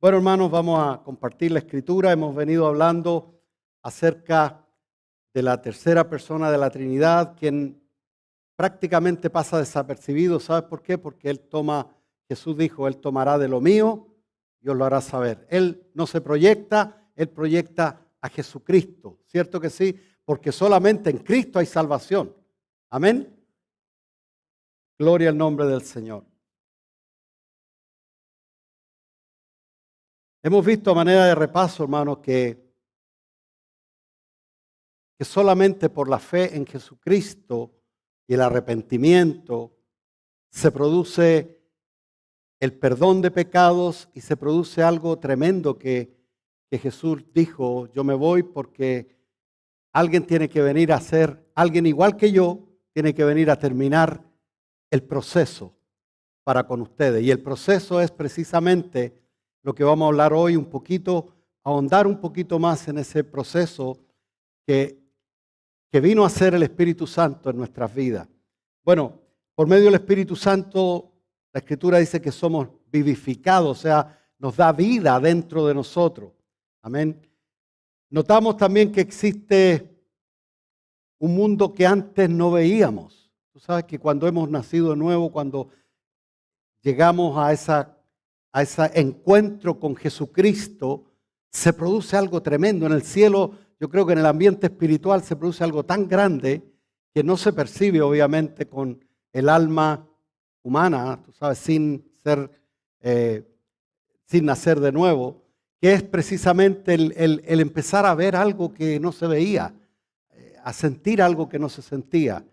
Bueno, hermanos, vamos a compartir la escritura. Hemos venido hablando acerca de la tercera persona de la Trinidad, quien prácticamente pasa desapercibido. ¿Sabes por qué? Porque Jesús dijo, Él tomará de lo mío y os lo hará saber. Él no se proyecta, Él proyecta a Jesucristo. ¿Cierto que sí? Porque solamente en Cristo hay salvación. Amén. Gloria al nombre del Señor. Hemos visto a manera de repaso, hermanos, que solamente por la fe en Jesucristo y el arrepentimiento se produce el perdón de pecados y se produce algo tremendo que Jesús dijo, yo me voy porque alguien tiene que venir a ser, alguien igual que yo, tiene que venir a terminar el proceso para con ustedes. Y el proceso es precisamente lo que vamos a hablar hoy un poquito, ahondar un poquito más en ese proceso que vino a ser el Espíritu Santo en nuestras vidas. Bueno, por medio del Espíritu Santo, la Escritura dice que somos vivificados, o sea, nos da vida dentro de nosotros. Amén. Notamos también que existe un mundo que antes no veíamos. Tú sabes que cuando hemos nacido de nuevo, cuando llegamos a ese encuentro con Jesucristo, se produce algo tremendo. En el cielo, yo creo que en el ambiente espiritual se produce algo tan grande que no se percibe obviamente con el alma humana, tú sabes, sin nacer de nuevo, que es precisamente el empezar a ver algo que no se veía, a sentir algo que no se sentía.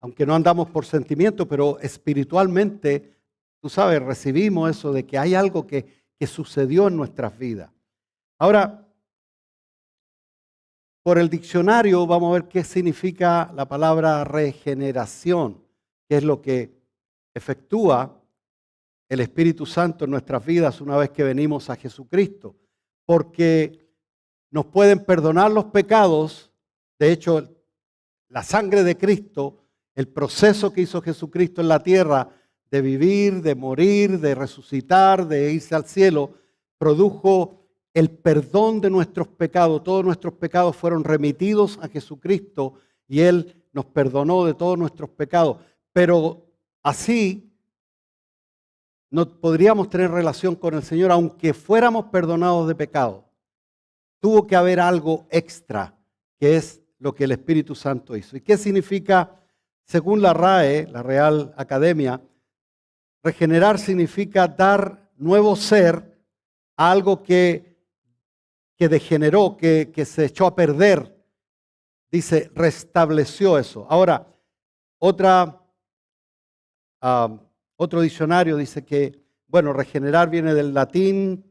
Aunque no andamos por sentimiento, pero espiritualmente, tú sabes, recibimos eso de que hay algo que sucedió en nuestras vidas. Ahora, por el diccionario vamos a ver qué significa la palabra regeneración, que es lo que efectúa el Espíritu Santo en nuestras vidas una vez que venimos a Jesucristo. Porque nos pueden perdonar los pecados. De hecho, la sangre de Cristo, el proceso que hizo Jesucristo en la tierra, de vivir, de morir, de resucitar, de irse al cielo, produjo el perdón de nuestros pecados. Todos nuestros pecados fueron remitidos a Jesucristo y Él nos perdonó de todos nuestros pecados. Pero así no podríamos tener relación con el Señor aunque fuéramos perdonados de pecado. Tuvo que haber algo extra, que es lo que el Espíritu Santo hizo. ¿Y qué significa? Según la RAE, la Real Academia, regenerar significa dar nuevo ser a algo que degeneró, que se echó a perder. Dice, restableció eso. Ahora, otro diccionario dice que, bueno, regenerar viene del latín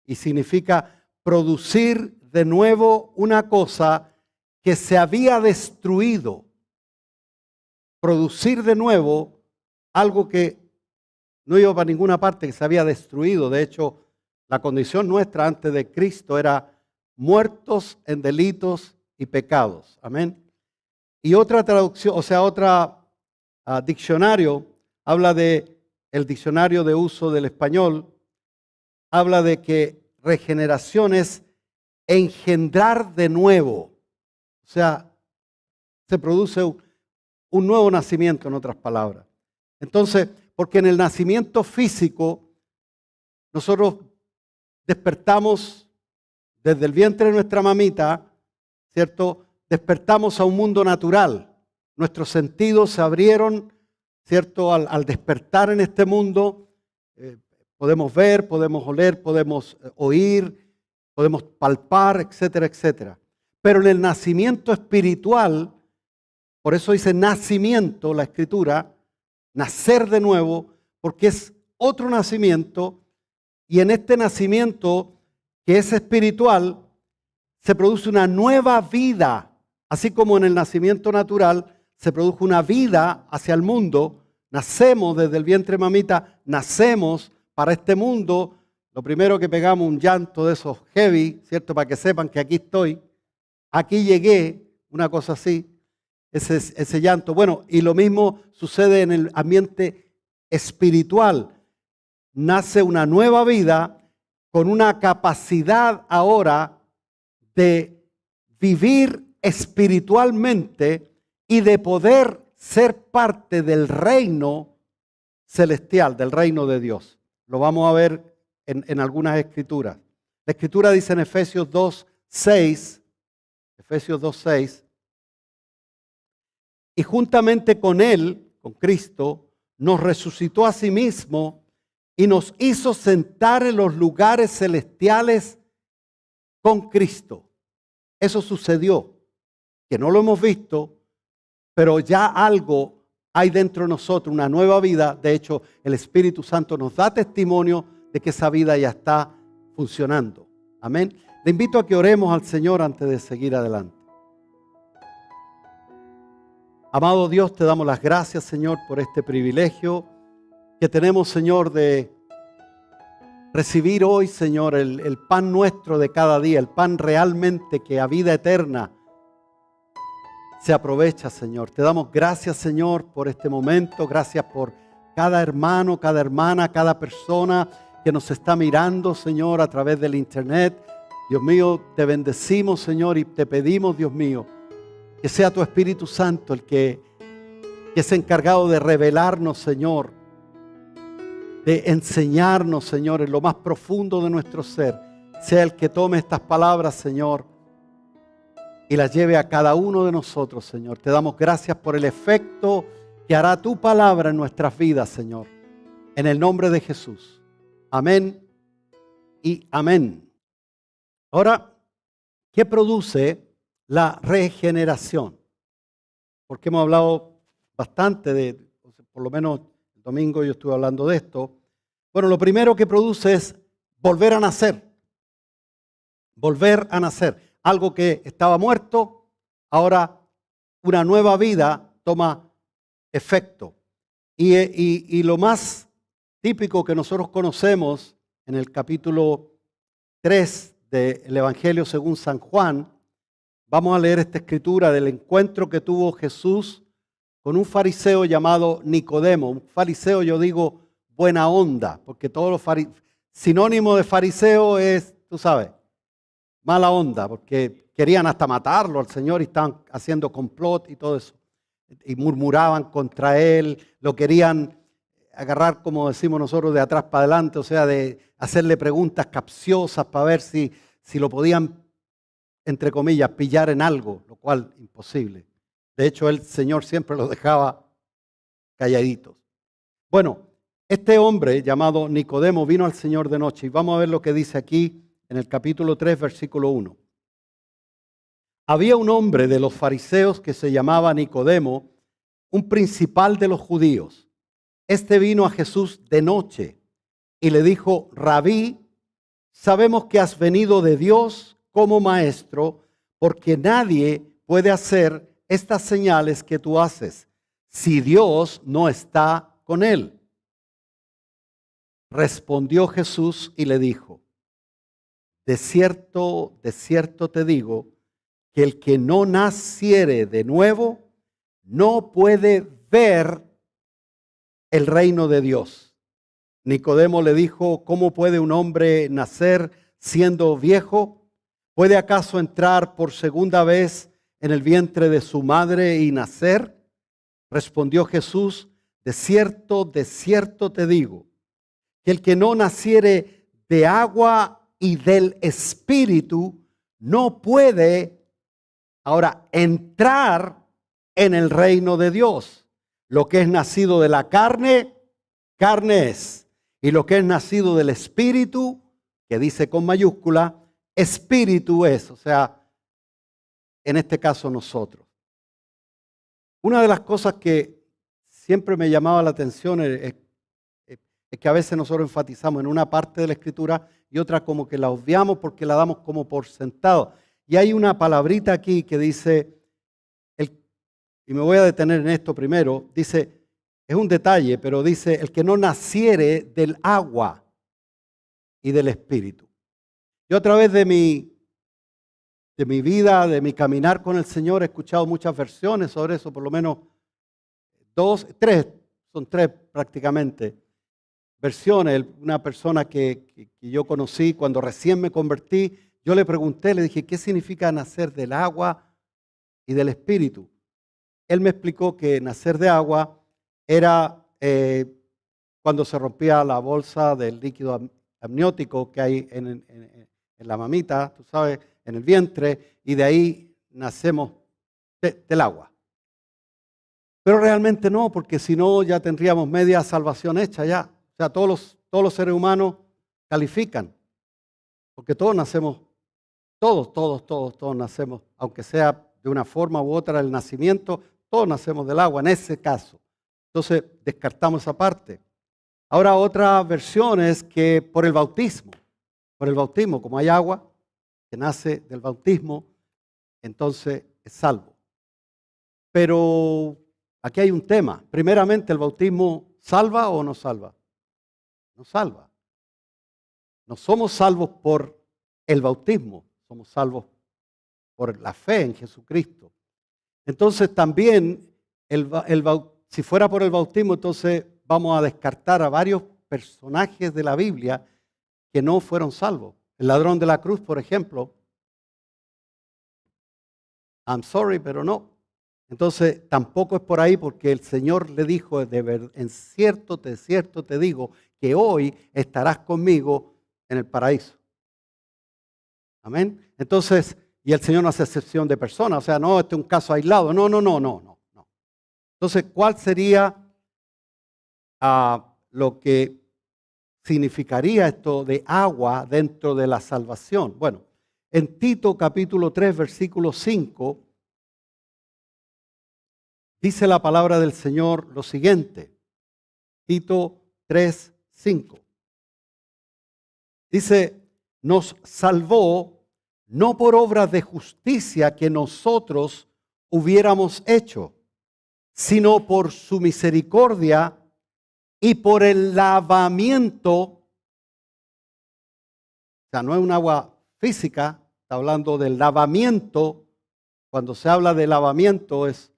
y significa producir de nuevo una cosa que se había destruido. Producir de nuevo algo que no iba para ninguna parte, que se había destruido. De hecho, la condición nuestra antes de Cristo era muertos en delitos y pecados. Amén. Y otra traducción, o sea, diccionario, habla el diccionario de uso del español, habla de que regeneración es engendrar de nuevo. O sea, se produce un nuevo nacimiento, en otras palabras. Entonces, porque en el nacimiento físico, nosotros despertamos desde el vientre de nuestra mamita, ¿cierto? Despertamos a un mundo natural. Nuestros sentidos se abrieron, ¿cierto? Al despertar en este mundo, podemos ver, podemos oler, podemos oír, podemos palpar, etcétera, etcétera. Pero en el nacimiento espiritual, por eso dice nacimiento la Escritura, nacer de nuevo, porque es otro nacimiento, y en este nacimiento que es espiritual, se produce una nueva vida, así como en el nacimiento natural se produjo una vida hacia el mundo. Nacemos desde el vientre de mamita, nacemos para este mundo. Lo primero que pegamos un llanto de esos heavy, ¿cierto? Para que sepan que aquí estoy, aquí llegué, una cosa así, ese llanto. Bueno, y lo mismo sucede en el ambiente espiritual. Nace una nueva vida con una capacidad ahora de vivir espiritualmente y de poder ser parte del reino celestial, del reino de Dios. Lo vamos a ver en algunas escrituras. La escritura dice en Efesios 2:6, y juntamente con Él, con Cristo, nos resucitó a sí mismo y nos hizo sentar en los lugares celestiales con Cristo. Eso sucedió, que no lo hemos visto, pero ya algo hay dentro de nosotros, una nueva vida. De hecho, el Espíritu Santo nos da testimonio de que esa vida ya está funcionando. Amén. Le invito a que oremos al Señor antes de seguir adelante. Amado Dios, te damos las gracias, Señor, por este privilegio que tenemos, Señor, de recibir hoy, Señor, el pan nuestro de cada día, el pan realmente que a vida eterna se aprovecha, Señor. Te damos gracias, Señor, por este momento. Gracias por cada hermano, cada hermana, cada persona que nos está mirando, Señor, a través del internet. Dios mío, te bendecimos, Señor, y te pedimos, Dios mío, que sea tu Espíritu Santo el que es encargado de revelarnos, Señor, de enseñarnos, Señor, en lo más profundo de nuestro ser. Sea el que tome estas palabras, Señor, y las lleve a cada uno de nosotros, Señor. Te damos gracias por el efecto que hará tu palabra en nuestras vidas, Señor. En el nombre de Jesús. Amén y amén. Ahora, ¿qué produce la regeneración? Porque hemos hablado bastante por lo menos el domingo yo estuve hablando de esto. Bueno, lo primero que produce es volver a nacer. Volver a nacer. Algo que estaba muerto, ahora una nueva vida toma efecto. Y lo más típico que nosotros conocemos en el capítulo 3 del Evangelio según San Juan, vamos a leer esta escritura del encuentro que tuvo Jesús con un fariseo llamado Nicodemo. Un fariseo, yo digo, buena onda, porque todos los sinónimo de fariseo es, tú sabes, mala onda, porque querían hasta matarlo al Señor y estaban haciendo complot y todo eso. Y murmuraban contra él, lo querían agarrar, como decimos nosotros, de atrás para adelante, o sea, de hacerle preguntas capciosas para ver si lo podían, entre comillas, pillar en algo, lo cual imposible. De hecho, el Señor siempre los dejaba calladitos. Bueno, este hombre llamado Nicodemo vino al Señor de noche y vamos a ver lo que dice aquí en el capítulo 3, versículo 1. Había un hombre de los fariseos que se llamaba Nicodemo, un principal de los judíos. Este vino a Jesús de noche y le dijo: Rabí, sabemos que has venido de Dios como maestro, porque nadie puede hacer estas señales que tú haces si Dios no está con él. Respondió Jesús y le dijo: de cierto te digo, que el que no naciere de nuevo no puede ver el reino de Dios. Nicodemo le dijo: ¿cómo puede un hombre nacer siendo viejo? ¿Puede acaso entrar por segunda vez en el vientre de su madre y nacer? Respondió Jesús: de cierto te digo, que el que no naciere de agua y del Espíritu no puede ahora entrar en el reino de Dios. Lo que es nacido de la carne, carne es. Y lo que es nacido del Espíritu, que dice con mayúscula, Espíritu es. O sea, en este caso nosotros. Una de las cosas que siempre me llamaba la atención es que a veces nosotros enfatizamos en una parte de la Escritura y otra como que la obviamos porque la damos como por sentado. Y hay una palabrita aquí que dice, y me voy a detener en esto primero, dice, es un detalle, pero dice, el que no naciere del agua y del Espíritu. Yo a través de mi vida, de mi caminar con el Señor, he escuchado muchas versiones sobre eso, por lo menos son tres prácticamente. versiones. Una persona que yo conocí cuando recién me convertí, yo le pregunté, le dije, ¿qué significa nacer del agua y del espíritu? Él me explicó que nacer de agua era cuando se rompía la bolsa del líquido amniótico que hay en la mamita, tú sabes, en el vientre, y de ahí nacemos del agua. Pero realmente no, porque si no ya tendríamos media salvación hecha ya. O sea, todos los seres humanos califican, porque todos nacemos, todos nacemos, aunque sea de una forma u otra el nacimiento, todos nacemos del agua en ese caso. Entonces descartamos esa parte. Ahora otra versión es que por el bautismo, como hay agua que nace del bautismo, entonces es salvo. Pero aquí hay un tema. Primeramente, ¿el bautismo salva o no salva? No salva. No somos salvos por el bautismo, somos salvos por la fe en Jesucristo. Entonces también, si fuera por el bautismo, entonces vamos a descartar a varios personajes de la Biblia que no fueron salvos. El ladrón de la cruz, por ejemplo. I'm sorry, pero no. Entonces tampoco es por ahí, porque el Señor le dijo, en cierto te digo, que hoy estarás conmigo en el paraíso. Amén. Entonces, y el Señor no hace excepción de personas, o sea, no, este es un caso aislado. No. Entonces, ¿cuál sería lo que significaría esto de agua dentro de la salvación? Bueno, en Tito capítulo 3, versículo 5, dice la palabra del Señor lo siguiente. Tito 3, 5. Dice, nos salvó no por obras de justicia que nosotros hubiéramos hecho, sino por su misericordia y por el lavamiento. O sea, no es un agua física, está hablando del lavamiento. Cuando se habla de lavamiento es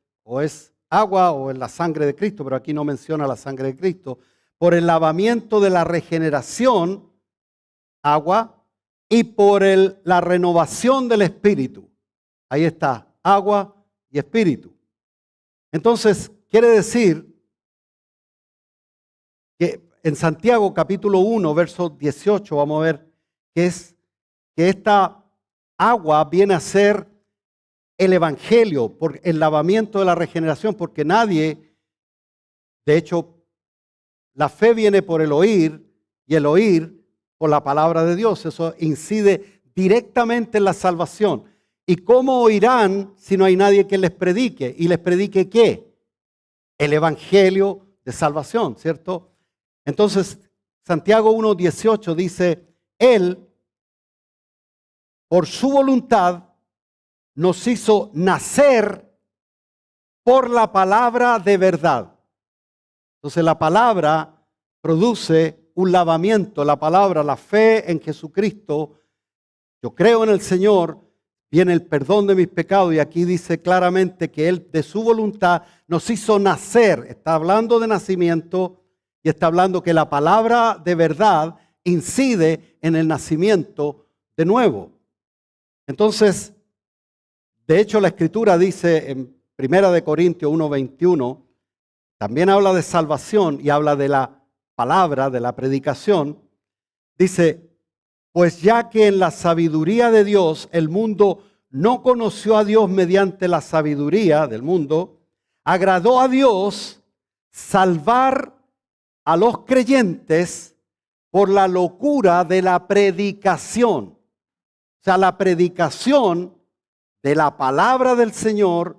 agua o es la sangre de Cristo, pero aquí no menciona la sangre de Cristo. Por el lavamiento de la regeneración, agua, y por la renovación del espíritu. Ahí está, agua y espíritu. Entonces, quiere decir que en Santiago capítulo 1, verso 18, vamos a ver que esta agua viene a ser el evangelio, por el lavamiento de la regeneración, porque nadie, de hecho, la fe viene por el oír y el oír por la palabra de Dios. Eso incide directamente en la salvación. ¿Y cómo oirán si no hay nadie que les predique? ¿Y les predique qué? El evangelio de salvación, ¿cierto? Entonces, Santiago 1:18 dice, Él, por su voluntad, nos hizo nacer por la palabra de verdad. Entonces, la palabra produce un lavamiento, la palabra, la fe en Jesucristo. Yo creo en el Señor, viene el perdón de mis pecados, y aquí dice claramente que Él de su voluntad nos hizo nacer. Está hablando de nacimiento y está hablando que la palabra de verdad incide en el nacimiento de nuevo. Entonces, de hecho, la Escritura dice en 1 Corintios 1:21, también habla de salvación y habla de la palabra, de la predicación. Dice, pues ya que en la sabiduría de Dios el mundo no conoció a Dios mediante la sabiduría del mundo, agradó a Dios salvar a los creyentes por la locura de la predicación. O sea, la predicación de la palabra del Señor,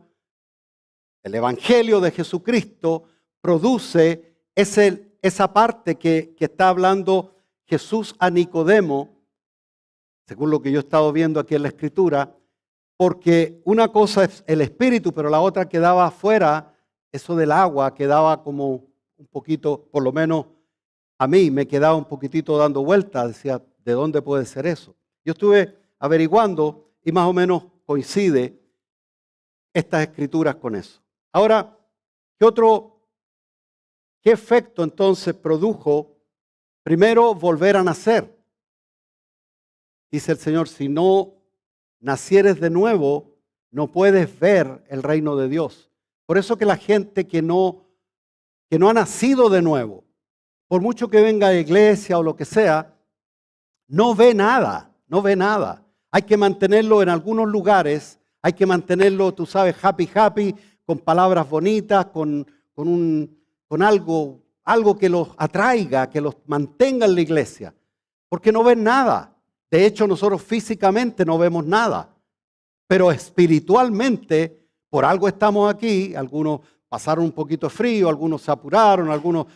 el evangelio de Jesucristo, produce esa parte que está hablando Jesús a Nicodemo, según lo que yo he estado viendo aquí en la Escritura, porque una cosa es el espíritu, pero la otra quedaba afuera, eso del agua quedaba como un poquito, por lo menos a mí me quedaba un poquitito dando vueltas, decía, ¿de dónde puede ser eso? Yo estuve averiguando y más o menos coincide estas escrituras con eso. Ahora, ¿qué efecto entonces produjo Primero, volver a nacer. Dice el Señor, si no nacieres de nuevo, no puedes ver el reino de Dios. Por eso que la gente que no ha nacido de nuevo, por mucho que venga a la iglesia o lo que sea, no ve nada, no ve nada. Hay que mantenerlo en algunos lugares, hay que mantenerlo, tú sabes, happy, con palabras bonitas, con algo que los atraiga, que los mantenga en la iglesia, porque no ven nada. De hecho, nosotros físicamente no vemos nada, pero espiritualmente, por algo estamos aquí. Algunos pasaron un poquito de frío, algunos se apuraron, algunos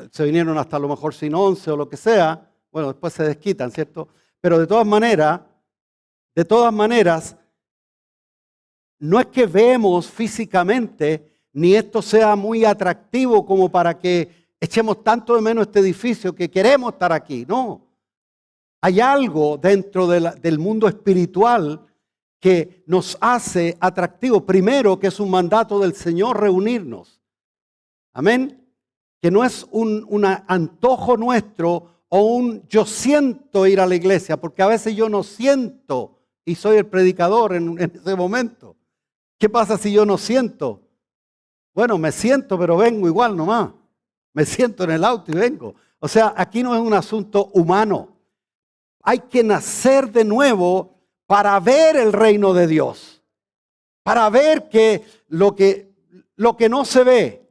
se vinieron hasta a lo mejor sin once o lo que sea. Bueno, después se desquitan, ¿cierto? Pero de todas maneras, no es que vemos físicamente, ni esto sea muy atractivo como para que echemos tanto de menos este edificio que queremos estar aquí. No. Hay algo dentro del mundo espiritual que nos hace atractivos. Primero, que es un mandato del Señor reunirnos. Amén. Que no es un antojo nuestro o un yo siento ir a la iglesia, porque a veces yo no siento y soy el predicador en ese momento. ¿Qué pasa si yo no siento? Bueno, me siento, pero vengo igual nomás. Me siento en el auto y vengo. O sea, aquí no es un asunto humano. Hay que nacer de nuevo para ver el reino de Dios. Para ver que lo que no se ve,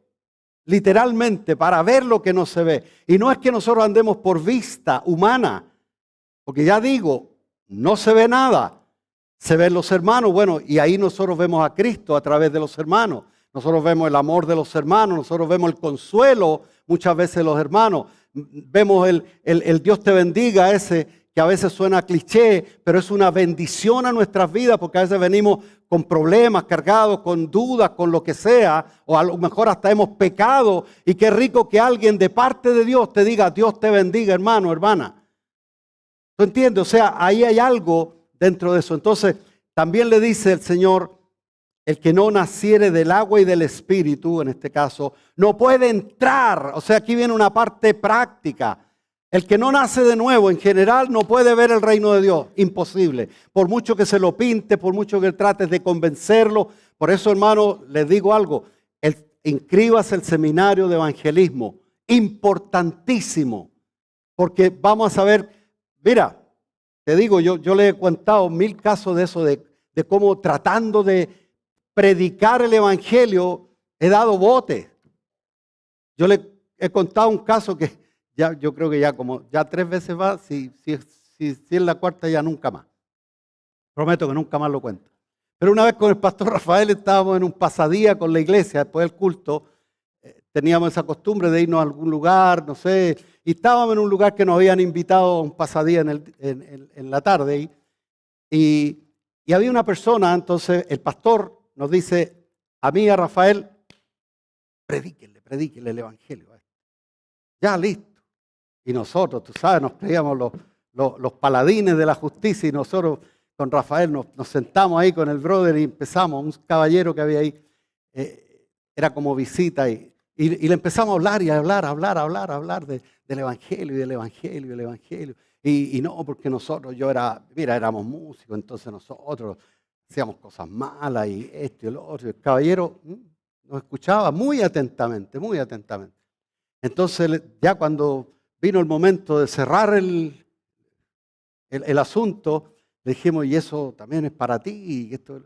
literalmente, para ver lo que no se ve. Y no es que nosotros andemos por vista humana, porque ya digo, no se ve nada. Se ven los hermanos, bueno, y ahí nosotros vemos a Cristo a través de los hermanos. Nosotros vemos el amor de los hermanos, nosotros vemos el consuelo muchas veces de los hermanos. Vemos el Dios te bendiga ese que a veces suena cliché, pero es una bendición a nuestras vidas, porque a veces venimos con problemas, cargados, con dudas, con lo que sea, o a lo mejor hasta hemos pecado, y qué rico que alguien de parte de Dios te diga, Dios te bendiga, hermano, hermana. ¿Tú entiendes? O sea, ahí hay algo dentro de eso. Entonces, también le dice el Señor, el que no naciere del agua y del espíritu, en este caso, no puede entrar. O sea, aquí viene una parte práctica. El que no nace de nuevo, en general, no puede ver el reino de Dios. Imposible. Por mucho que se lo pinte, por mucho que trates de convencerlo. Por eso, hermano, les digo algo. Inscríbase al seminario de evangelismo. Importantísimo. Porque vamos a saber, mira, te digo, yo le he contado 1000 casos de eso, de cómo tratando de predicar el evangelio he dado bote. Yo le he contado un caso que yo creo que ya 3 veces va, si es la cuarta ya nunca más. Prometo que nunca más lo cuento. Pero una vez con el pastor Rafael estábamos en un pasadía con la iglesia, después del culto, teníamos esa costumbre de irnos a algún lugar, no sé, y estábamos en un lugar que nos habían invitado a un pasadía en la tarde, y había una persona, entonces el pastor nos dice, a mí y a Rafael, predíquenle el evangelio. Ya, listo. Y nosotros, tú sabes, nos creíamos los paladines de la justicia, y nosotros con Rafael nos sentamos ahí con el brother y empezamos, un caballero que había ahí, era como visita, y le empezamos a hablar y a hablar del evangelio y del evangelio y del evangelio. Y no, porque nosotros, éramos músicos, entonces nosotros hacíamos cosas malas y esto y lo otro. Y el caballero nos escuchaba muy atentamente, muy atentamente. Entonces, ya cuando vino el momento de cerrar el asunto, le dijimos, y eso también es para ti. Y esto.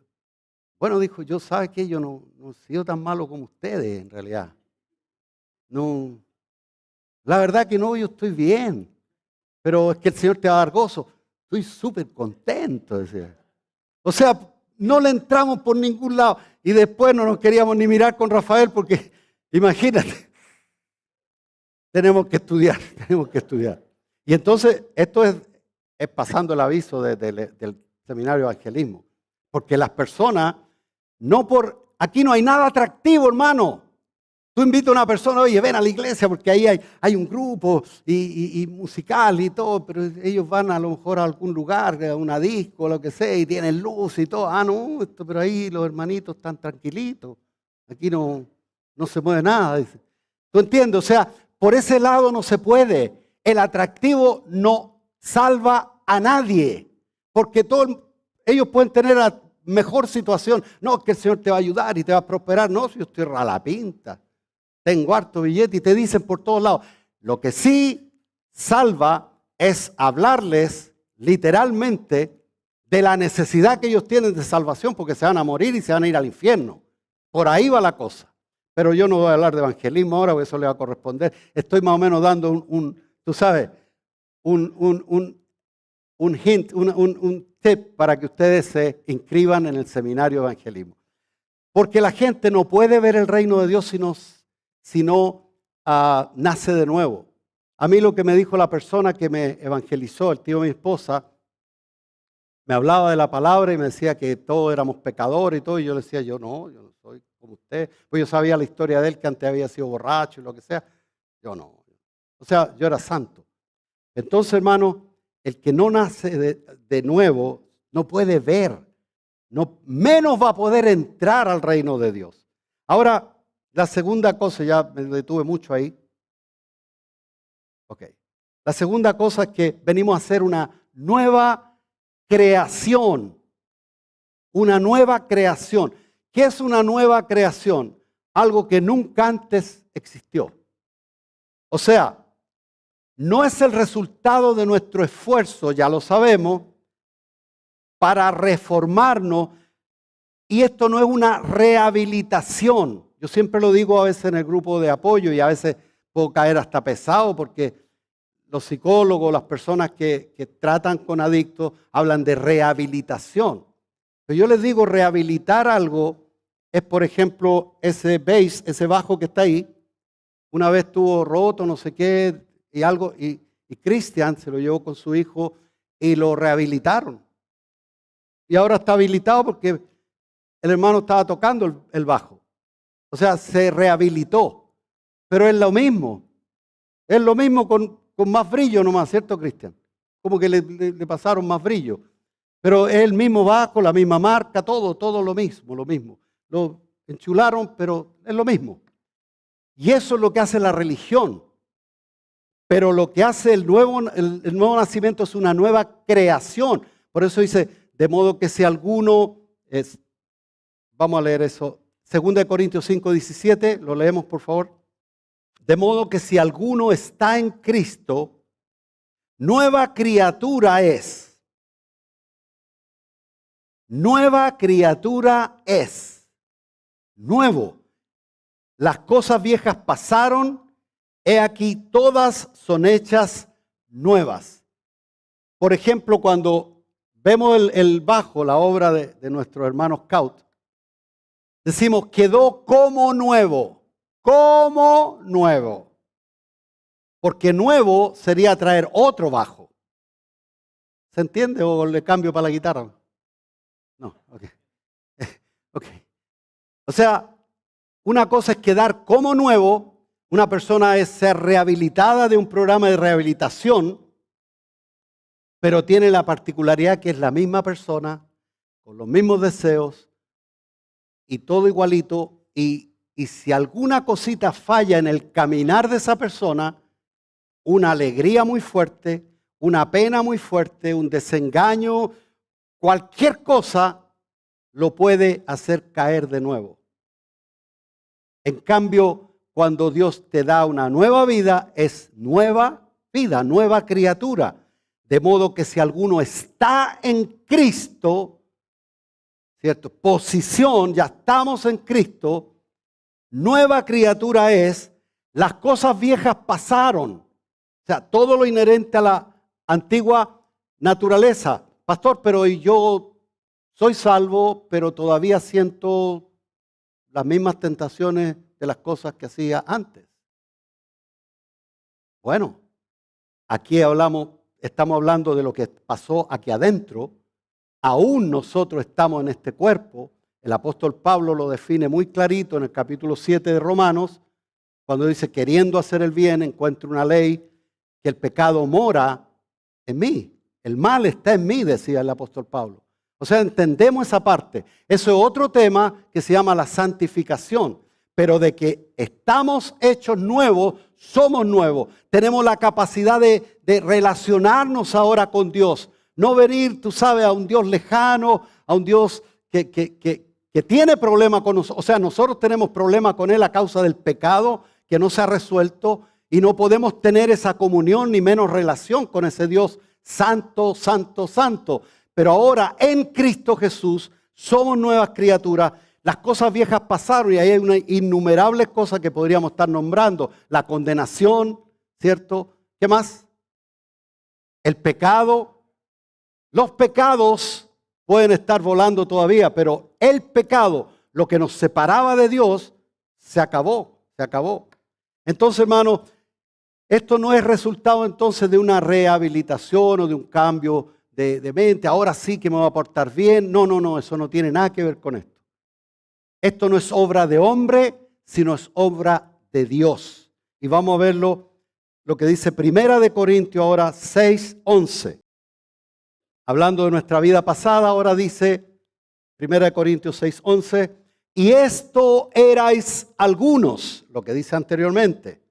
Bueno, dijo, ¿sabes qué? Yo no he sido tan malo como ustedes, en realidad. No, la verdad que no, yo estoy bien. Pero es que el Señor te va a dar gozo. Estoy súper contento, decía. O sea, no le entramos por ningún lado. Y después no nos queríamos ni mirar con Rafael porque, imagínate, tenemos que estudiar. Y entonces, esto es pasando el aviso del seminario de evangelismo. Porque las personas, aquí no hay nada atractivo, hermano. Tú invitas a una persona, oye, ven a la iglesia porque ahí hay un grupo y musical y todo, pero ellos van a lo mejor a algún lugar, a una disco, lo que sea, y tienen luz y todo. Ah, no, pero ahí los hermanitos están tranquilitos. Aquí no se mueve nada. Dice. ¿Tú entiendes? O sea, por ese lado no se puede. el atractivo no salva a nadie, porque ellos pueden tener la mejor situación. No, que el Señor te va a ayudar y te va a prosperar. No, si yo estoy a la pinta, tengo harto billete y te dicen por todos lados. Lo que sí salva es hablarles literalmente de la necesidad que ellos tienen de salvación, porque se van a morir y se van a ir al infierno. Por ahí va la cosa. Pero yo no voy a hablar de evangelismo ahora, porque eso le va a corresponder. Estoy más o menos dando tú sabes, un hint, un tip para que ustedes se inscriban en el seminario de evangelismo. Porque la gente no puede ver el reino de Dios si no nace de nuevo. A mí lo que me dijo la persona que me evangelizó, el tío de mi esposa, me hablaba de la palabra y me decía que todos éramos pecadores y todo. Y yo le decía, yo no soy como usted. Pues yo sabía la historia de él, que antes había sido borracho y lo que sea. Yo no. O sea, yo era santo. Entonces, hermano, el que no nace de nuevo no puede ver, menos va a poder entrar al reino de Dios. Ahora, la segunda cosa, ya me detuve mucho ahí. Ok. La segunda cosa es que venimos a hacer una nueva creación. Una nueva creación. ¿Qué es una nueva creación? Algo que nunca antes existió. O sea, no es el resultado de nuestro esfuerzo, ya lo sabemos, para reformarnos. Y esto no es una rehabilitación. Yo siempre lo digo a veces en el grupo de apoyo y a veces puedo caer hasta pesado porque los psicólogos, las personas que tratan con adictos hablan de rehabilitación. Pero yo les digo, rehabilitar algo es, por ejemplo, ese bass, ese bajo que está ahí. Una vez estuvo roto, no sé qué, y algo, y Cristian se lo llevó con su hijo y lo rehabilitaron. Y ahora está habilitado porque el hermano estaba tocando el bajo. O sea, se rehabilitó. Pero es lo mismo. Es lo mismo con más brillo nomás, ¿cierto, Cristian? Como que le pasaron más brillo. Pero es el mismo bajo, la misma marca, todo lo mismo. Lo enchularon, pero es lo mismo. Y eso es lo que hace la religión. Pero lo que hace el nuevo nacimiento es una nueva creación. Por eso dice, de modo que si alguno vamos a leer eso. 2 Corintios 5, 17, lo leemos por favor. De modo que si alguno está en Cristo, nueva criatura es. Nueva criatura es. Nuevo. Las cosas viejas pasaron, he aquí todas son hechas nuevas. Por ejemplo, cuando vemos el bajo, la obra de nuestros hermanos Kaut, decimos, quedó como nuevo. Como nuevo. Porque nuevo sería traer otro bajo. ¿Se entiende o le cambio para la guitarra? No, ok. Ok. O sea, una cosa es quedar como nuevo, una persona es ser rehabilitada de un programa de rehabilitación, pero tiene la particularidad que es la misma persona, con los mismos deseos y todo igualito, y si alguna cosita falla en el caminar de esa persona, una alegría muy fuerte, una pena muy fuerte, un desengaño, cualquier cosa lo puede hacer caer de nuevo. En cambio, cuando Dios te da una nueva vida, es nueva vida, nueva criatura. De modo que si alguno está en Cristo, ¿cierto? Posición, ya estamos en Cristo, nueva criatura es, las cosas viejas pasaron. O sea, todo lo inherente a la antigua naturaleza. Pastor, pero yo soy salvo, pero todavía siento las mismas tentaciones de las cosas que hacía antes. Bueno, aquí estamos hablando de lo que pasó aquí adentro. Aún nosotros estamos en este cuerpo. El apóstol Pablo lo define muy clarito en el capítulo 7 de Romanos, cuando dice, queriendo hacer el bien, encuentro una ley, que el pecado mora en mí. El mal está en mí, decía el apóstol Pablo. O sea, entendemos esa parte. Eso es otro tema que se llama la santificación. pero de que estamos hechos nuevos, somos nuevos. Tenemos la capacidad de relacionarnos ahora con Dios. No venir, tú sabes, a un Dios lejano, a un Dios que tiene problemas con nosotros. O sea, nosotros tenemos problemas con Él a causa del pecado que no se ha resuelto y no podemos tener esa comunión ni menos relación con ese Dios santo, santo, santo. Pero ahora en Cristo Jesús somos nuevas criaturas. Las cosas viejas pasaron y ahí hay unas innumerables cosas que podríamos estar nombrando. La condenación, ¿cierto? ¿Qué más? El pecado. Los pecados pueden estar volando todavía, pero el pecado, lo que nos separaba de Dios, se acabó, se acabó. Entonces, hermano, esto no es resultado entonces de una rehabilitación o de un cambio de mente. Ahora sí que me voy a portar bien. No, no, no, eso no tiene nada que ver con esto. Esto no es obra de hombre, sino es obra de Dios. Y vamos a verlo, lo que dice Primera de Corintios ahora 6:11. Hablando de nuestra vida pasada, ahora dice Primera de Corintios 6:11, y esto erais algunos, lo que dice anteriormente.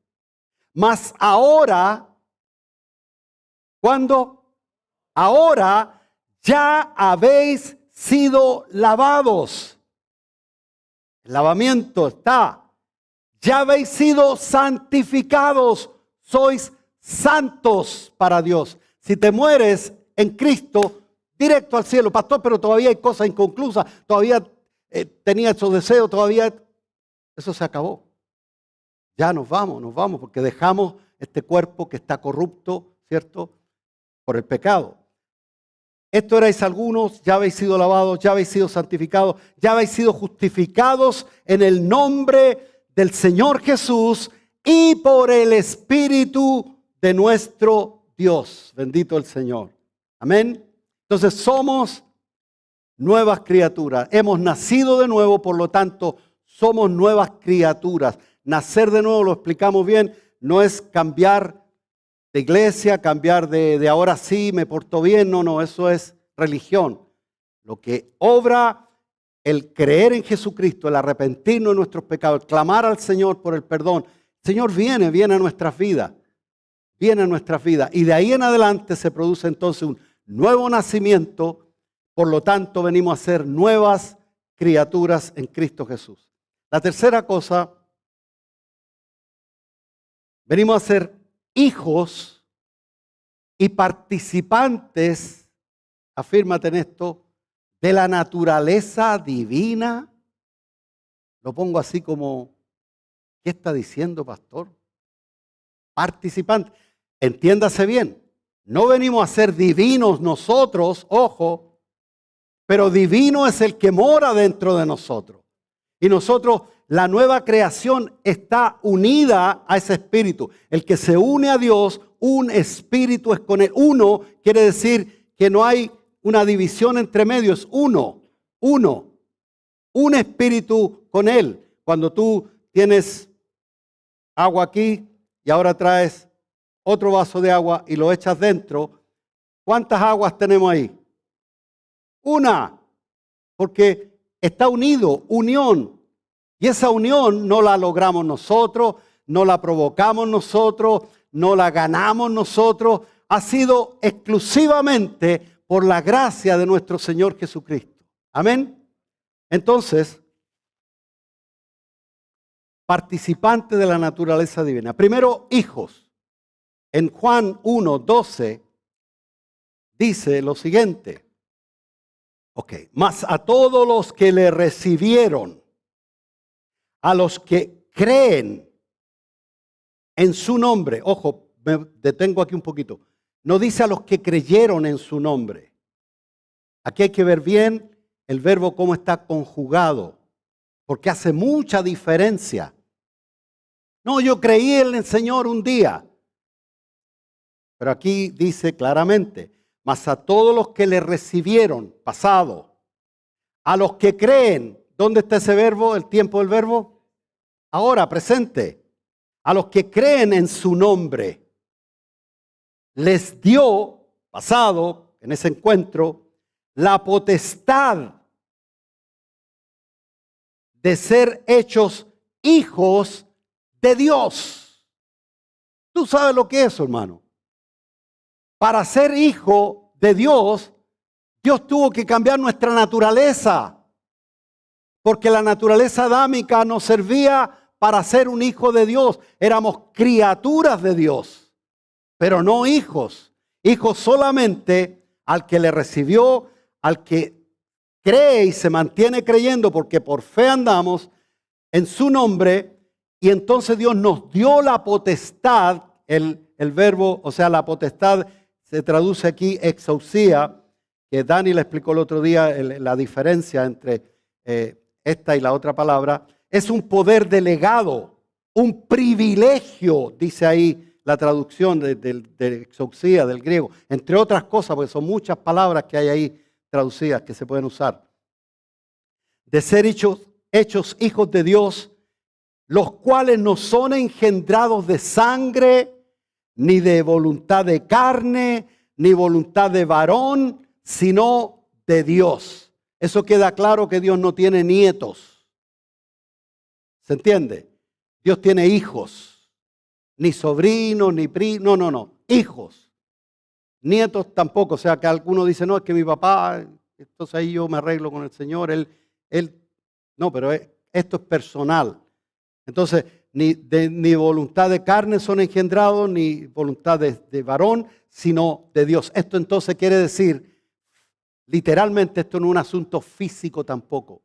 Mas ahora, ¿cuándo? Ahora ya habéis sido lavados. El lavamiento está. Ya habéis sido santificados. Sois santos para Dios. Si te mueres en Cristo, directo al cielo. Pastor, pero todavía hay cosas inconclusas. Todavía tenía esos deseos. Todavía eso se acabó. Ya nos vamos, porque dejamos este cuerpo que está corrupto, ¿cierto? Por el pecado. Esto erais algunos, ya habéis sido lavados, ya habéis sido santificados, ya habéis sido justificados en el nombre del Señor Jesús y por el Espíritu de nuestro Dios. Bendito el Señor. Amén. Entonces somos nuevas criaturas. Hemos nacido de nuevo, por lo tanto somos nuevas criaturas. Nacer de nuevo, lo explicamos bien, no es cambiar de iglesia, cambiar de ahora sí me porto bien. No, no, eso es religión. Lo que obra el creer en Jesucristo, el arrepentirnos de nuestros pecados, el clamar al Señor por el perdón. El Señor viene a nuestras vidas. Viene a nuestras vidas. Y de ahí en adelante se produce entonces un nuevo nacimiento. Por lo tanto, venimos a ser nuevas criaturas en Cristo Jesús. La tercera cosa, venimos a ser hijos y participantes, afírmate en esto, de la naturaleza divina. Lo pongo así como, ¿qué está diciendo, pastor? Participante. Entiéndase bien, no venimos a ser divinos nosotros, ojo, pero divino es el que mora dentro de nosotros. Y nosotros, la nueva creación está unida a ese espíritu. El que se une a Dios, un espíritu es con él. Uno quiere decir que no hay una división entre medios. Uno. Un espíritu con él. Cuando tú tienes agua aquí y ahora traes otro vaso de agua y lo echas dentro, ¿cuántas aguas tenemos ahí? Una. Porque está unido, unión. Y esa unión no la logramos nosotros, no la provocamos nosotros, no la ganamos nosotros. Ha sido exclusivamente por la gracia de nuestro Señor Jesucristo. Amén. Entonces, participante de la naturaleza divina. Primero, hijos. En Juan 1:12 dice lo siguiente. Mas a todos los que le recibieron, a los que creen en su nombre. Ojo, me detengo aquí un poquito. No dice a los que creyeron en su nombre. Aquí hay que ver bien el verbo cómo está conjugado, porque hace mucha diferencia. No, yo creí en el Señor un día. Pero aquí dice claramente, mas a todos los que le recibieron, pasado, a los que creen. ¿Dónde está ese verbo, el tiempo del verbo? Ahora, presente. A los que creen en su nombre, les dio, pasado, en ese encuentro, la potestad de ser hechos hijos de Dios. ¿Tú sabes lo que es eso, hermano? Para ser hijo de Dios, Dios tuvo que cambiar nuestra naturaleza. Porque la naturaleza adámica nos servía para ser un hijo de Dios. Éramos criaturas de Dios, pero no hijos. Hijos solamente al que le recibió, al que cree y se mantiene creyendo, porque por fe andamos en su nombre. Y entonces Dios nos dio la potestad, el verbo, o sea, la potestad se traduce aquí exousia, que Dani le explicó el otro día la diferencia entre esta y la otra palabra. Es un poder delegado, un privilegio, dice ahí la traducción de exousia del griego, entre otras cosas, porque son muchas palabras que hay ahí traducidas que se pueden usar. De ser hechos hijos de Dios, los cuales no son engendrados de sangre, ni de voluntad de carne, ni voluntad de varón, sino de Dios. Eso queda claro, que Dios no tiene nietos. ¿Se entiende? Dios tiene hijos. Ni sobrinos, ni primos, no, hijos. Nietos tampoco, o sea que algunos dicen, no, es que mi papá, entonces ahí yo me arreglo con el Señor, él no, pero esto es personal. Entonces, ni voluntad de carne son engendrados, ni voluntad de varón, sino de Dios. Esto entonces quiere decir, literalmente, esto no es un asunto físico tampoco,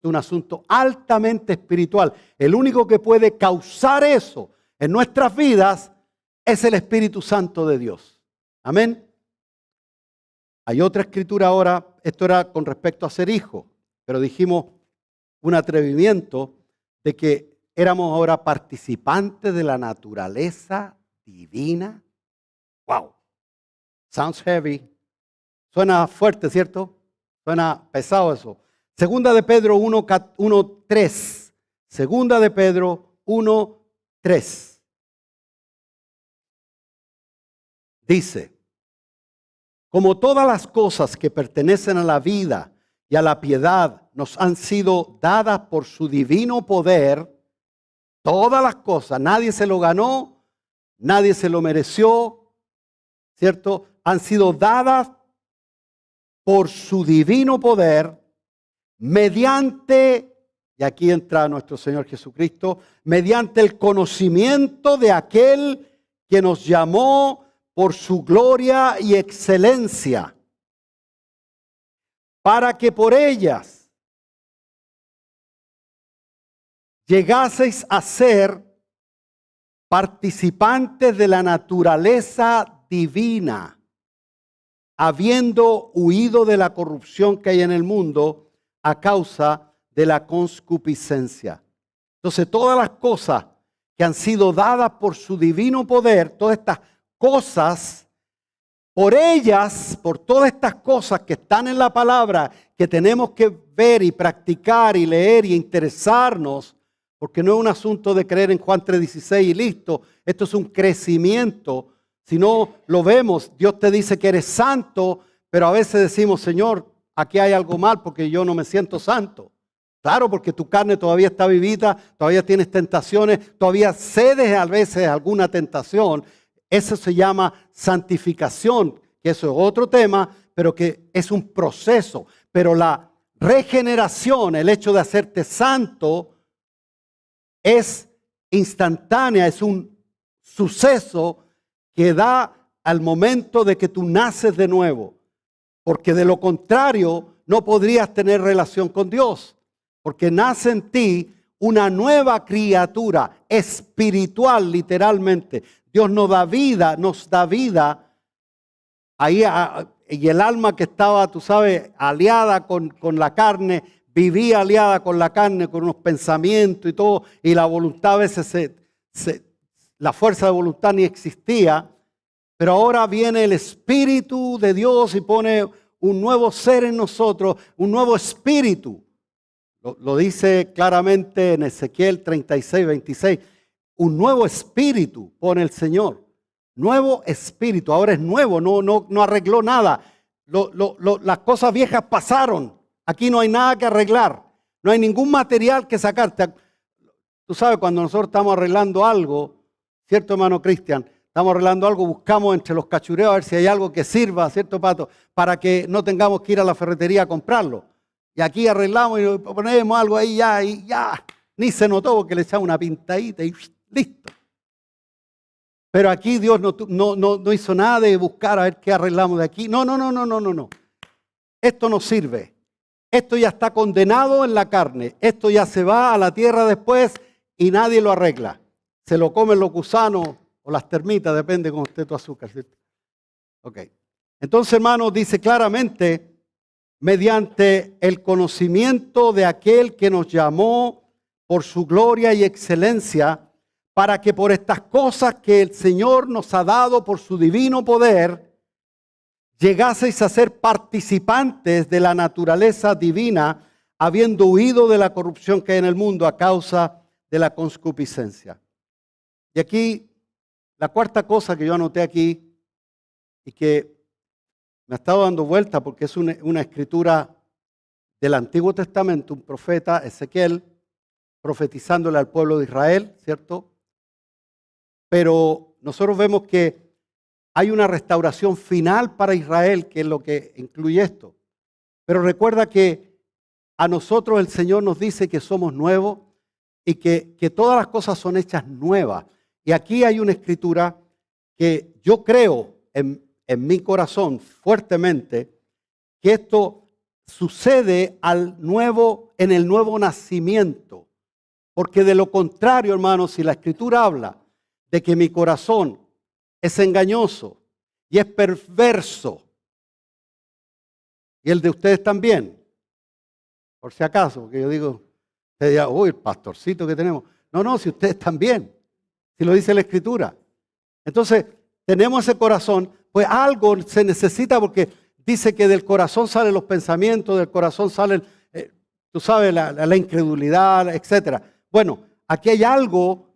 es un asunto altamente espiritual. El único que puede causar eso en nuestras vidas es el Espíritu Santo de Dios. Amén. Hay otra escritura ahora, esto era con respecto a ser hijo, pero dijimos un atrevimiento de que éramos ahora participantes de la naturaleza divina. Wow. Sounds heavy. Suena fuerte, ¿cierto? Suena pesado eso. Segunda de Pedro 1:3. Segunda de Pedro 1:3. Dice, como todas las cosas que pertenecen a la vida y a la piedad nos han sido dadas por su divino poder, todas las cosas, nadie se lo ganó, nadie se lo mereció, ¿cierto? Han sido dadas por su divino poder mediante, y aquí entra nuestro Señor Jesucristo, mediante el conocimiento de aquel que nos llamó por su gloria y excelencia, para que por ellas llegaseis a ser participantes de la naturaleza divina, habiendo huido de la corrupción que hay en el mundo a causa de la concupiscencia. Entonces, todas las cosas que han sido dadas por su divino poder, todas estas cosas, por ellas, por todas estas cosas que están en la palabra, que tenemos que ver y practicar y leer y interesarnos, porque no es un asunto de creer en Juan 3:16 y listo, esto es un crecimiento. Si no lo vemos, Dios te dice que eres santo, pero a veces decimos, Señor, aquí hay algo mal porque yo no me siento santo. Claro, porque tu carne todavía está vivita, todavía tienes tentaciones, todavía cedes a veces alguna tentación. Eso se llama santificación, que eso es otro tema, pero que es un proceso. Pero la regeneración, el hecho de hacerte santo, es instantánea, es un suceso que da al momento de que tú naces de nuevo. Porque de lo contrario, no podrías tener relación con Dios. Porque nace en ti una nueva criatura espiritual, literalmente. Dios nos da vida ahí, y el alma que estaba, tú sabes, aliada con la carne, vivía aliada con la carne, con unos pensamientos y todo, y la voluntad a veces la fuerza de voluntad ni existía, pero ahora viene el Espíritu de Dios y pone un nuevo ser en nosotros, un nuevo espíritu. Lo dice claramente en Ezequiel 36:26. Un nuevo espíritu pone el Señor. Nuevo espíritu. Ahora es nuevo, no arregló nada. Las cosas viejas pasaron. Aquí no hay nada que arreglar. No hay ningún material que sacar. Tú sabes, cuando nosotros estamos arreglando algo, ¿cierto, hermano Cristian? Estamos arreglando algo, buscamos entre los cachureos a ver si hay algo que sirva, ¿cierto, Pato? Para que no tengamos que ir a la ferretería a comprarlo. Y aquí arreglamos y ponemos algo ahí y ya. Ni se notó porque le echamos una pintadita y listo. Pero aquí Dios no hizo nada de buscar a ver qué arreglamos de aquí. No. Esto no sirve. Esto ya está condenado en la carne. Esto ya se va a la tierra después y nadie lo arregla. Se lo comen los gusanos o las termitas, depende cómo esté tu azúcar, ¿cierto? Ok. Entonces, hermanos, dice claramente, mediante el conocimiento de aquel que nos llamó por su gloria y excelencia, para que por estas cosas que el Señor nos ha dado por su divino poder, llegaseis a ser participantes de la naturaleza divina, habiendo huido de la corrupción que hay en el mundo a causa de la concupiscencia. Y aquí, la cuarta cosa que yo anoté aquí, y que me ha estado dando vuelta porque es una escritura del Antiguo Testamento, un profeta, Ezequiel, profetizándole al pueblo de Israel, ¿cierto? Pero nosotros vemos que hay una restauración final para Israel, que es lo que incluye esto. Pero recuerda que a nosotros el Señor nos dice que somos nuevos y que todas las cosas son hechas nuevas. Y aquí hay una escritura que yo creo en mi corazón fuertemente que esto sucede en el nuevo nacimiento. Porque de lo contrario, hermanos, si la escritura habla de que mi corazón es engañoso y es perverso, y el de ustedes también, por si acaso, porque yo digo, usted dirá, uy, el pastorcito que tenemos. No, si ustedes también, si lo dice la escritura. Entonces, tenemos ese corazón, pues algo se necesita porque dice que del corazón salen los pensamientos, del corazón salen, tú sabes, la incredulidad, etc. Bueno, aquí hay algo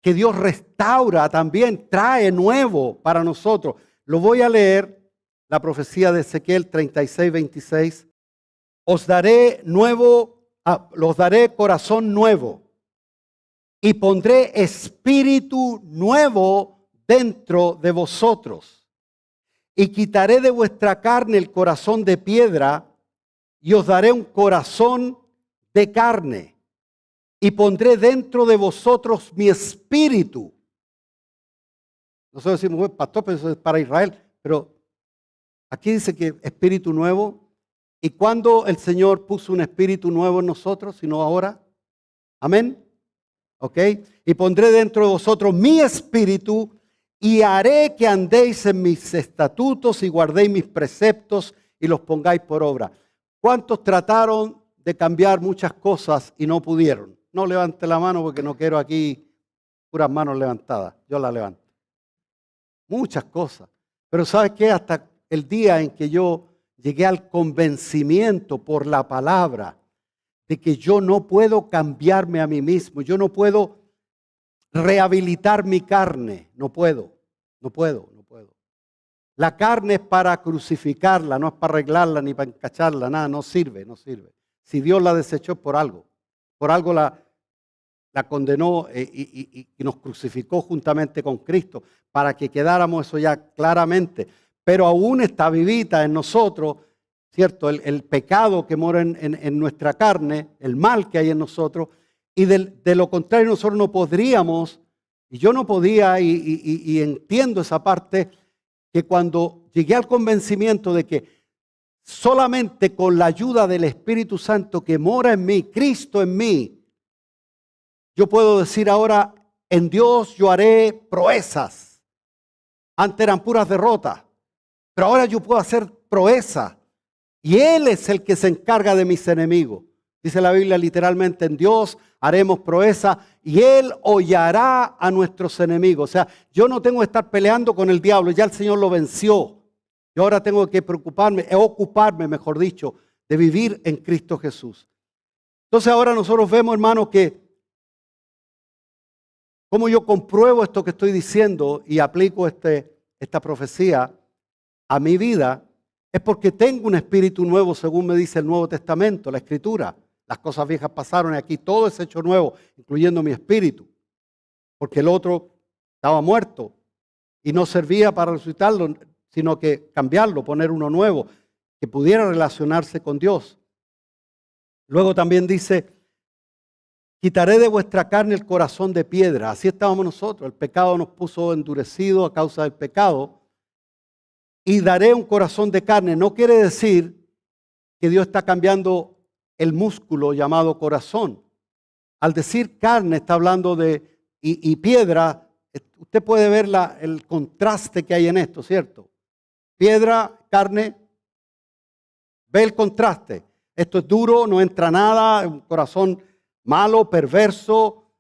que Dios restaura también, trae nuevo para nosotros. Lo voy a leer, la profecía de Ezequiel 36, 26. Os daré corazón nuevo y pondré espíritu nuevo dentro de vosotros. Y quitaré de vuestra carne el corazón de piedra y os daré un corazón de carne. Y pondré dentro de vosotros mi espíritu. Nosotros decimos, bueno, pastor, pero eso es para Israel. Pero aquí dice que espíritu nuevo. ¿Y cuándo el Señor puso un espíritu nuevo en nosotros, sino ahora? Amén. ¿Ok? Y pondré dentro de vosotros mi espíritu y haré que andéis en mis estatutos y guardéis mis preceptos y los pongáis por obra. ¿Cuántos trataron de cambiar muchas cosas y no pudieron? No levante la mano porque no quiero aquí puras manos levantadas. Yo la levanto. Muchas cosas. Pero ¿sabes qué? Hasta el día en que yo llegué al convencimiento por la palabra de que yo no puedo cambiarme a mí mismo. Yo no puedo rehabilitar mi carne. No puedo. La carne es para crucificarla, no es para arreglarla ni para encacharla. Nada, no sirve. Si Dios la desechó por algo la condenó y nos crucificó juntamente con Cristo para que quedáramos eso ya claramente. Pero aún está vivita en nosotros, ¿cierto? El pecado que mora en nuestra carne, el mal que hay en nosotros, y de lo contrario nosotros no podríamos, y yo no podía, y entiendo esa parte, que cuando llegué al convencimiento de que solamente con la ayuda del Espíritu Santo que mora en mí, Cristo en mí, yo puedo decir ahora, en Dios yo haré proezas. Antes eran puras derrotas, pero ahora yo puedo hacer proezas. Y Él es el que se encarga de mis enemigos. Dice la Biblia literalmente, en Dios haremos proeza y Él hollará a nuestros enemigos. O sea, yo no tengo que estar peleando con el diablo, ya el Señor lo venció. Yo ahora tengo que ocuparme, mejor dicho, de vivir en Cristo Jesús. Entonces ahora nosotros vemos, hermanos, que cómo yo compruebo esto que estoy diciendo y aplico esta profecía a mi vida, es porque tengo un espíritu nuevo, según me dice el Nuevo Testamento, la Escritura, las cosas viejas pasaron y aquí todo es hecho nuevo, incluyendo mi espíritu. Porque el otro estaba muerto y no servía para resucitarlo, sino que cambiarlo, poner uno nuevo, que pudiera relacionarse con Dios. Luego también dice, quitaré de vuestra carne el corazón de piedra. Así estábamos nosotros. El pecado nos puso endurecido a causa del pecado. Y daré un corazón de carne. No quiere decir que Dios está cambiando el músculo llamado corazón. Al decir carne está hablando de y piedra. Usted puede ver el contraste que hay en esto, ¿cierto? Piedra, carne. Ve el contraste. Esto es duro, no entra nada, un corazón malo, perverso.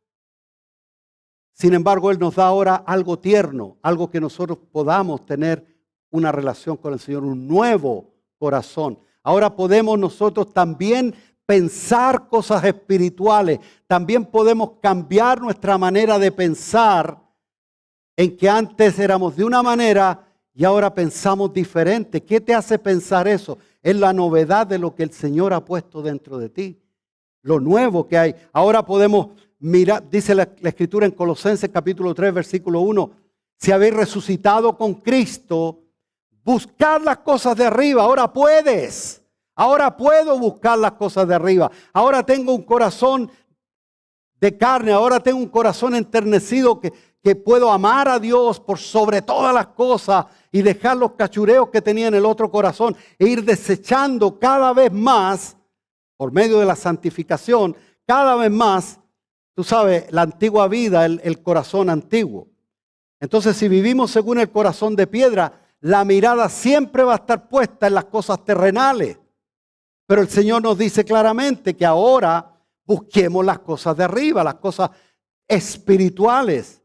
Sin embargo, Él nos da ahora algo tierno, algo que nosotros podamos tener una relación con el Señor, un nuevo corazón. Ahora podemos nosotros también pensar cosas espirituales. También podemos cambiar nuestra manera de pensar, en que antes éramos de una manera y ahora pensamos diferente. ¿Qué te hace pensar eso? Es la novedad de lo que el Señor ha puesto dentro de ti. Lo nuevo que hay. Ahora podemos mirar, dice la Escritura en Colosenses capítulo 3, versículo 1. Si habéis resucitado con Cristo, buscad las cosas de arriba. Ahora puedes. Ahora puedo buscar las cosas de arriba. Ahora tengo un corazón de carne. Ahora tengo un corazón enternecido que puedo amar a Dios por sobre todas las cosas y dejar los cachureos que tenía en el otro corazón e ir desechando cada vez más, por medio de la santificación, cada vez más, tú sabes, la antigua vida, el corazón antiguo. Entonces, si vivimos según el corazón de piedra, la mirada siempre va a estar puesta en las cosas terrenales. Pero el Señor nos dice claramente que ahora busquemos las cosas de arriba, las cosas espirituales.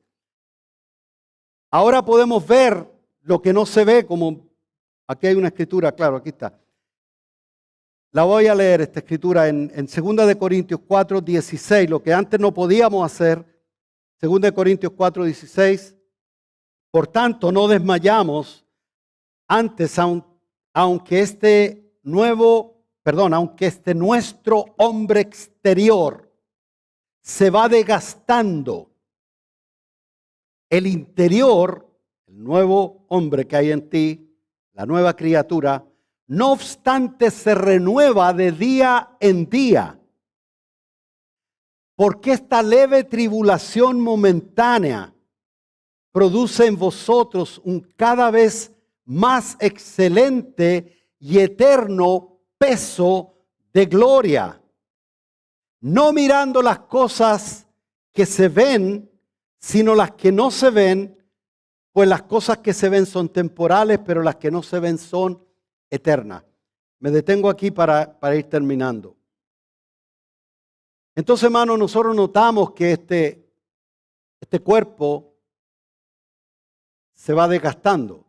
Ahora podemos ver lo que no se ve, como aquí hay una escritura, claro, aquí está. La voy a leer, esta escritura, en 2 Corintios 4, 16, lo que antes no podíamos hacer. 2 Corintios 4, 16. Por tanto, no desmayamos antes, aunque este nuestro hombre exterior se va desgastando, el interior, el nuevo hombre que hay en ti, la nueva criatura, no obstante se renueva de día en día. Porque esta leve tribulación momentánea produce en vosotros un cada vez más excelente y eterno peso de gloria. No mirando las cosas que se ven, sino las que no se ven, pues las cosas que se ven son temporales, pero las que no se ven son eternas. Me detengo aquí para ir terminando. Entonces, hermanos, nosotros notamos que este cuerpo se va desgastando.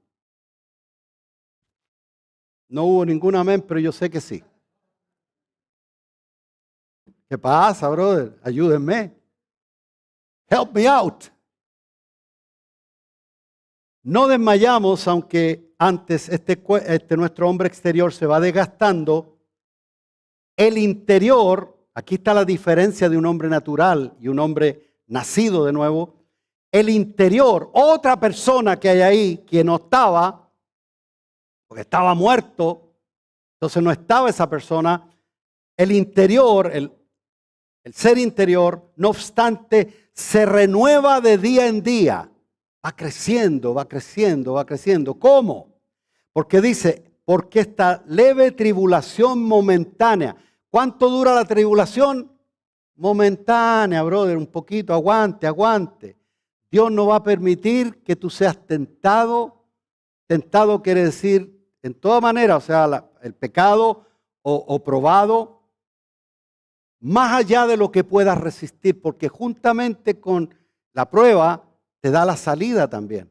No hubo ningún amén, pero yo sé que sí. ¿Qué pasa, brother? Ayúdenme. Help me out. No desmayamos, aunque antes nuestro hombre exterior se va desgastando. El interior, aquí está la diferencia de un hombre natural y un hombre nacido de nuevo. El interior, otra persona que hay ahí que no estaba, porque estaba muerto, entonces no estaba esa persona. El interior, el ser interior, no obstante, se renueva de día en día. Va creciendo, va creciendo, va creciendo. ¿Cómo? Porque dice, porque esta leve tribulación momentánea. ¿Cuánto dura la tribulación? Momentánea, brother, un poquito, aguante, aguante. Dios no va a permitir que tú seas tentado. Tentado quiere decir en toda manera, o sea, el pecado o probado, más allá de lo que puedas resistir, porque juntamente con la prueba te da la salida también.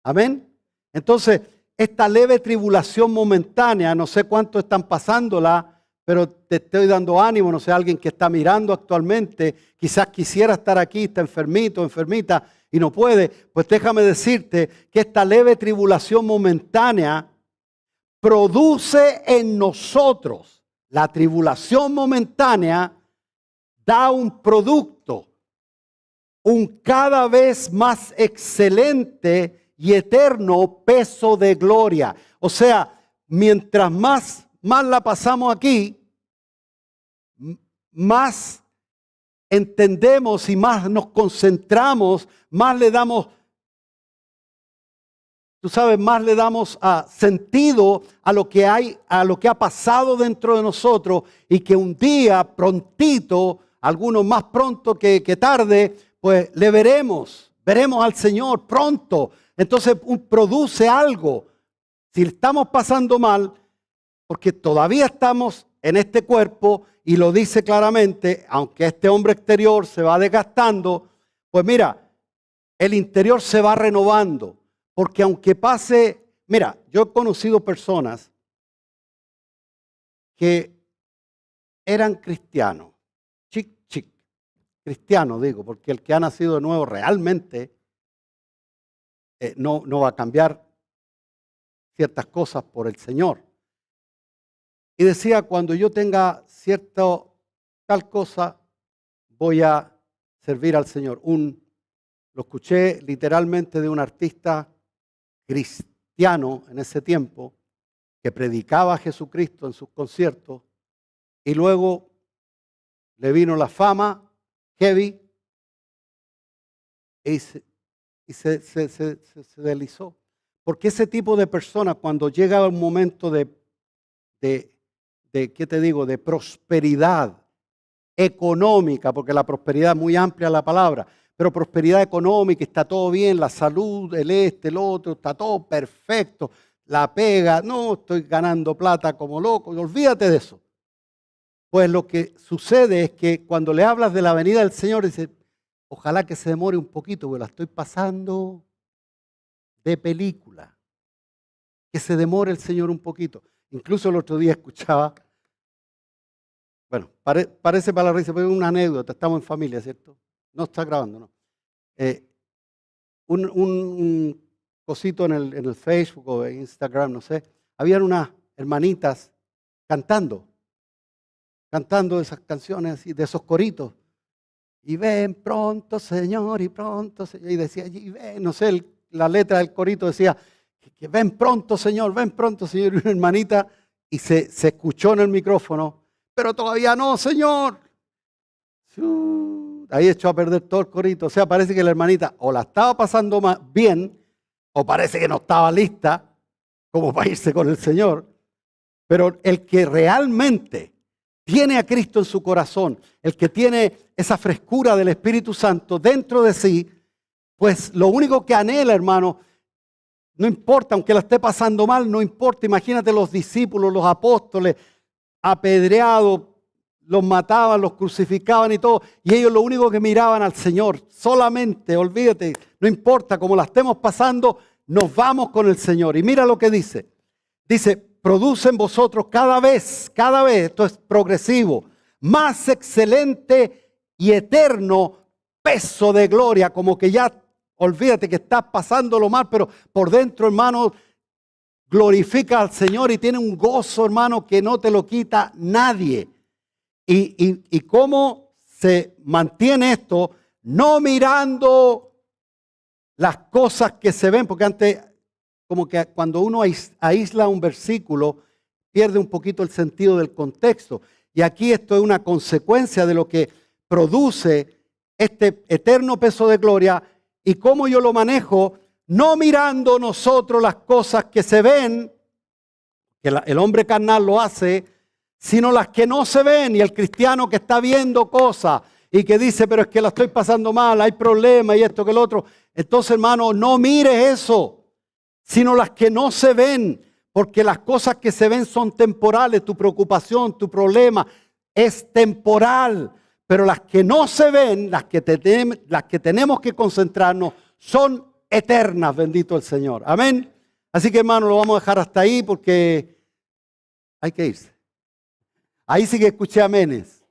Amén. Entonces, esta leve tribulación momentánea, no sé cuánto están pasándola, pero te estoy dando ánimo, no sé, alguien que está mirando actualmente, quizás quisiera estar aquí, está enfermito, enfermita y no puede, pues déjame decirte que esta leve tribulación momentánea produce en nosotros, La tribulación momentánea da un producto, un cada vez más excelente y eterno peso de gloria. O sea, mientras más la pasamos aquí, más entendemos y más nos concentramos, más le damos, tú sabes, más le damos sentido a lo que hay, a lo que ha pasado dentro de nosotros, y que un día prontito, algunos más pronto que tarde, pues le veremos al Señor pronto. Entonces produce algo. Si estamos pasando mal, porque todavía estamos en este cuerpo, y lo dice claramente, aunque este hombre exterior se va desgastando, pues mira, el interior se va renovando. Porque aunque pase, mira, yo he conocido personas que eran cristianos, cristianos digo, porque el que ha nacido de nuevo realmente no va a cambiar ciertas cosas por el Señor. Y decía, cuando yo tenga cierta tal cosa, voy a servir al Señor. Lo escuché literalmente de un artista cristiano en ese tiempo, que predicaba a Jesucristo en sus conciertos, y luego le vino la fama heavy y se deslizó. Porque ese tipo de personas, cuando llega un momento de ¿qué te digo?, de prosperidad económica, porque la prosperidad es muy amplia la palabra, pero prosperidad económica, está todo bien, la salud, el otro, está todo perfecto, la pega, no, estoy ganando plata como loco, olvídate de eso. Pues lo que sucede es que cuando le hablas de la venida del Señor, dice, ojalá que se demore un poquito, porque la estoy pasando de película. Que se demore el Señor un poquito. Incluso el otro día escuchaba, bueno, parece para la risa, pero es una anécdota, estamos en familia, ¿cierto? No está grabando, ¿no? Un cosito en el Facebook o en Instagram, no sé, habían unas hermanitas cantando esas canciones así, de esos coritos. Y ven pronto, Señor, y pronto, Señor. Y decía, y ven, no sé, la letra del corito decía, que ven pronto, Señor, y una hermanita, y se escuchó en el micrófono, pero todavía no, Señor. Ahí echó a perder todo el corito. O sea, parece que la hermanita o la estaba pasando bien, o parece que no estaba lista como para irse con el Señor. Pero el que realmente tiene a Cristo en su corazón, el que tiene esa frescura del Espíritu Santo dentro de sí, pues lo único que anhela, hermano, no importa, aunque la esté pasando mal, no importa. Imagínate los discípulos, los apóstoles, apedreados, los mataban, los crucificaban y todo. Y ellos lo único que miraban al Señor. Solamente, olvídate, no importa, como la estemos pasando, nos vamos con el Señor. Y mira lo que dice. Dice, produce en vosotros cada vez, esto es progresivo, más excelente y eterno peso de gloria, como que ya, olvídate que estás pasándolo mal, pero por dentro, hermano, glorifica al Señor y tiene un gozo, hermano, que no te lo quita nadie. ¿Y cómo se mantiene esto? No mirando las cosas que se ven, porque antes, como que cuando uno aísla un versículo, pierde un poquito el sentido del contexto. Y aquí esto es una consecuencia de lo que produce este eterno peso de gloria. Y cómo yo lo manejo, no mirando nosotros las cosas que se ven, que el hombre carnal lo hace, sino las que no se ven. Y el cristiano que está viendo cosas y que dice, pero es que la estoy pasando mal, hay problemas y esto que el otro. Entonces, hermano, no mires eso, sino las que no se ven, porque las cosas que se ven son temporales. Tu preocupación, tu problema es temporal, pero las que no se ven, las que tenemos que concentrarnos, son eternas, bendito el Señor. Amén. Así que, hermano, lo vamos a dejar hasta ahí porque hay que irse. Ahí sí que escuché amenes.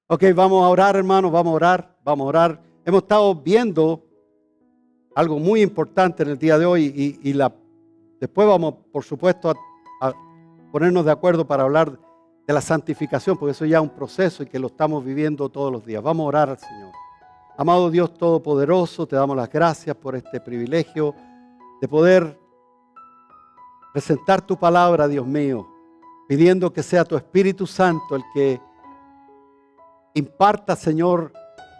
Ok, vamos a orar, hermano, vamos a orar. Hemos estado viendo algo muy importante en el día de hoy y después vamos, por supuesto, a ponernos de acuerdo para hablar de la santificación, porque eso ya es un proceso y que lo estamos viviendo todos los días. Vamos a orar al Señor. Amado Dios Todopoderoso, te damos las gracias por este privilegio de poder presentar tu palabra, Dios mío, pidiendo que sea tu Espíritu Santo el que imparta, Señor,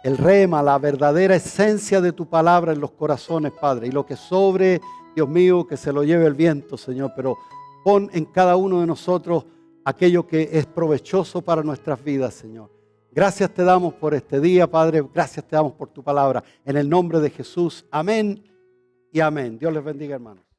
el rema, la verdadera esencia de tu palabra en los corazones, Padre. Y lo que sobre, Dios mío, que se lo lleve el viento, Señor. Pero pon en cada uno de nosotros aquello que es provechoso para nuestras vidas, Señor. Gracias te damos por este día, Padre. Gracias te damos por tu palabra. En el nombre de Jesús. Amén y amén. Dios les bendiga, hermanos.